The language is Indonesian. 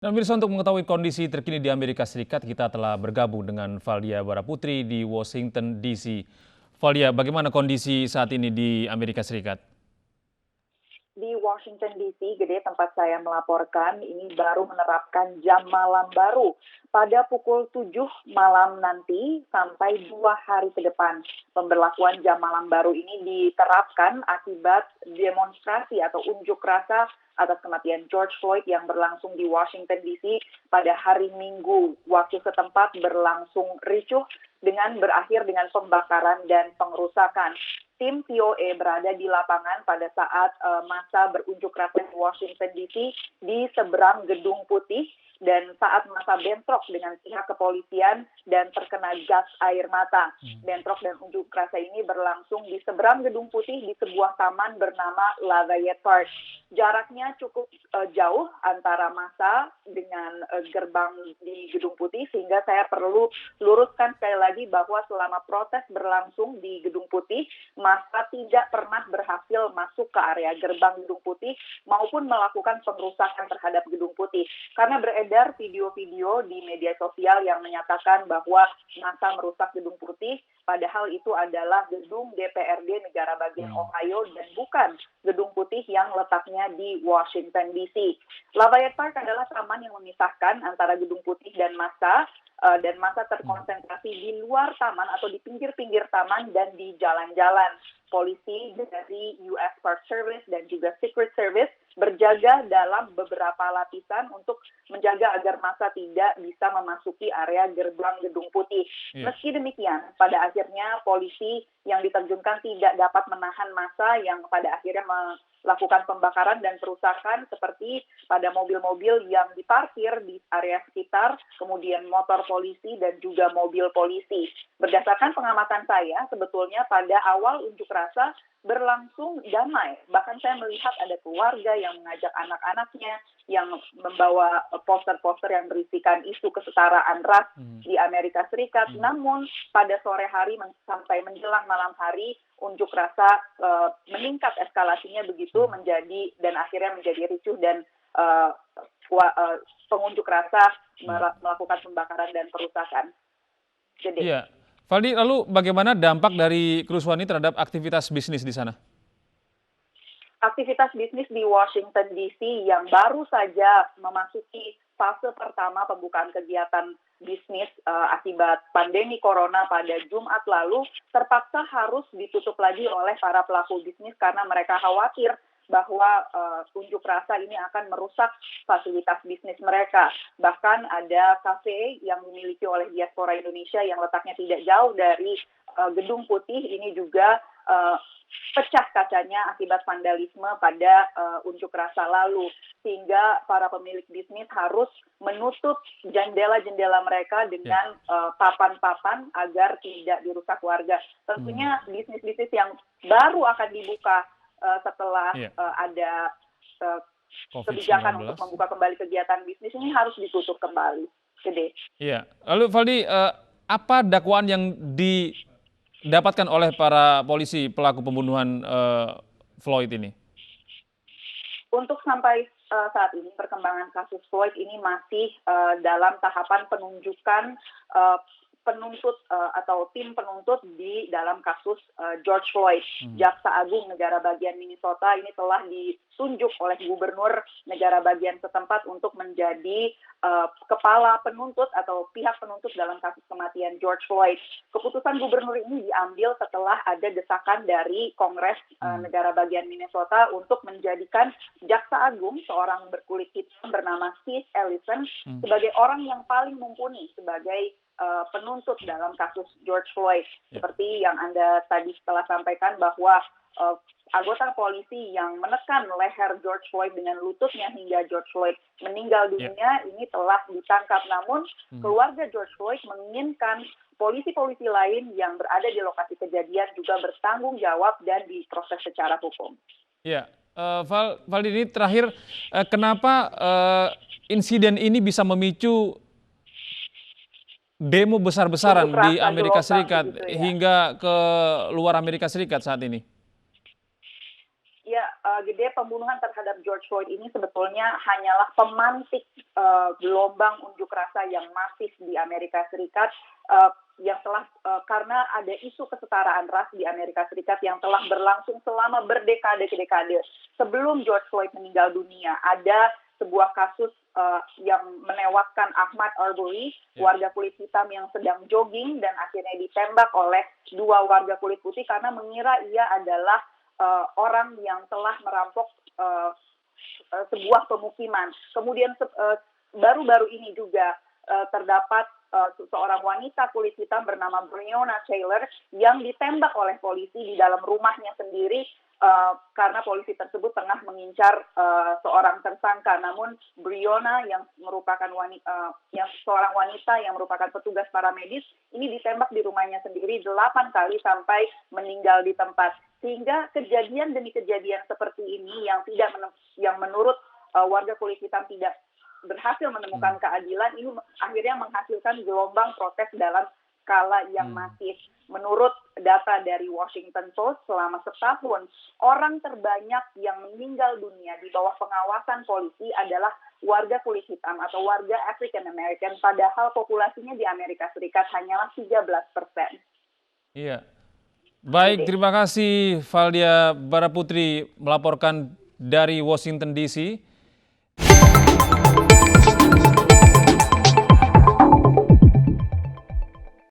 Dan pemirsa, untuk mengetahui kondisi terkini di Amerika Serikat, kita telah bergabung dengan Valdia Baraputri di Washington DC. Valdia, bagaimana kondisi saat ini di Amerika Serikat? Di Washington DC, Gede, tempat saya melaporkan, ini baru menerapkan jam malam baru pada pukul 7 malam nanti sampai 2 hari ke depan. Pemberlakuan jam malam baru ini diterapkan akibat demonstrasi atau unjuk rasa atas kematian George Floyd yang berlangsung di Washington DC pada hari Minggu. Waktu setempat berlangsung ricuh dengan berakhir dengan pembakaran dan pengerusakan. Tim VOA berada di lapangan pada saat massa berunjuk rasa di Washington DC di seberang Gedung Putih, dan saat massa bentrok dengan pihak kepolisian dan terkena gas air mata. Bentrok dan unjuk rasa ini berlangsung di seberang Gedung Putih di sebuah taman bernama Lafayette Park. Jaraknya cukup jauh antara massa dengan gerbang di Gedung Putih, sehingga saya perlu luruskan sekali lagi bahwa selama protes berlangsung di Gedung Putih, massa tidak pernah berhasil masuk ke area gerbang Gedung Putih maupun melakukan pengerusakan terhadap Gedung Putih. Karena beredar video-video di media sosial yang menyatakan bahwa massa merusak Gedung Putih, padahal itu adalah gedung DPRD negara bagian Ohio dan bukan Gedung Putih yang letaknya di Washington DC. Lafayette Park adalah taman yang memisahkan antara Gedung Putih dan massa terkonsentrasi di luar taman atau di pinggir-pinggir taman dan di jalan-jalan. Polisi dari US Park Service dan juga Secret Service berjaga dalam beberapa lapisan untuk menjaga agar massa tidak bisa memasuki area gerbang Gedung Putih. Meski demikian, pada akhirnya polisi yang diterjunkan tidak dapat menahan massa yang pada akhirnya melakukan pembakaran dan perusakan seperti pada mobil-mobil yang diparkir di area sekitar, kemudian motor polisi dan juga mobil polisi. Berdasarkan pengamatan saya, sebetulnya pada awal unjuk rasa berlangsung damai. Bahkan saya melihat ada keluarga yang mengajak anak-anaknya yang membawa poster-poster yang berisikan isu kesetaraan ras di Amerika Serikat. Namun pada sore hari sampai menjelang malam hari, unjuk rasa meningkat eskalasinya begitu menjadi dan akhirnya menjadi ricuh dan pengunjuk rasa melakukan pembakaran dan perusakan. Jadi, Iya, Valdi, lalu bagaimana dampak dari kerusuhan ini terhadap aktivitas bisnis di sana? aktivitas bisnis di Washington DC yang baru saja memasuki fase pertama pembukaan kegiatan bisnis akibat pandemi corona pada Jumat lalu terpaksa harus ditutup lagi oleh para pelaku bisnis karena mereka khawatir bahwa unjuk rasa ini akan merusak fasilitas bisnis mereka. Bahkan ada kafe yang dimiliki oleh diaspora Indonesia yang letaknya tidak jauh dari Gedung Putih ini juga pecah kacanya akibat vandalisme pada unjuk rasa lalu, sehingga para pemilik bisnis harus menutup jendela-jendela mereka dengan papan-papan agar tidak dirusak warga. Tentunya bisnis-bisnis yang baru akan dibuka setelah ada kebijakan untuk membuka kembali kegiatan bisnis ini harus ditutup kembali. Gede. Iya, lalu Valdi, apa dakwaan yang didapatkan oleh para polisi pelaku pembunuhan Floyd ini? Untuk sampai saat ini perkembangan kasus Floyd ini masih dalam tahapan penunjukan penuntut atau tim penuntut di dalam kasus George Floyd. Jaksa Agung negara bagian Minnesota ini telah ditunjuk oleh gubernur negara bagian setempat untuk menjadi kepala penuntut atau pihak penuntut dalam kasus kematian George Floyd. Keputusan gubernur ini diambil setelah ada desakan dari Kongres negara bagian Minnesota untuk menjadikan Jaksa Agung, seorang berkulit hitam bernama Keith Ellison, sebagai orang yang paling mumpuni sebagai penuntut dalam kasus George Floyd. Seperti yang Anda tadi telah sampaikan bahwa anggota polisi yang menekan leher George Floyd dengan lututnya hingga George Floyd meninggal dunia ini telah ditangkap. Namun keluarga George Floyd menginginkan polisi-polisi lain yang berada di lokasi kejadian juga bertanggung jawab dan diproses secara hukum. Ya, Valdi, ini terakhir, kenapa insiden ini bisa memicu demo besar-besaran di Amerika Serikat hingga ke luar Amerika Serikat saat ini? Ya, Gede, pembunuhan terhadap George Floyd ini sebetulnya hanyalah pemantik gelombang unjuk rasa yang masif di Amerika Serikat, yang telah karena ada isu kesetaraan ras di Amerika Serikat yang telah berlangsung selama berdekade-dekade. Sebelum George Floyd meninggal dunia, ada sebuah kasus yang menewaskan Ahmaud Arbery, warga kulit hitam yang sedang jogging dan akhirnya ditembak oleh dua warga kulit putih karena mengira ia adalah orang yang telah merampok sebuah pemukiman. Kemudian baru-baru ini juga terdapat seorang wanita kulit hitam bernama Breonna Taylor yang ditembak oleh polisi di dalam rumahnya sendiri karena polisi tersebut tengah mengincar seorang tersangka. Namun Breonna yang merupakan seorang wanita yang merupakan petugas paramedis ini ditembak di rumahnya sendiri 8 kali sampai meninggal di tempat. Sehingga kejadian demi kejadian seperti ini yang menurut warga kulit hitam tidak berhasil menemukan keadilan, ini akhirnya menghasilkan gelombang protes dalam skala yang masif. Menurut data dari Washington Post, selama setahun, orang terbanyak yang meninggal dunia di bawah pengawasan polisi adalah warga kulit hitam atau warga African American, padahal populasinya di Amerika Serikat hanyalah 13%. Iya. Baik, terima kasih Valdia Baraputri melaporkan dari Washington DC.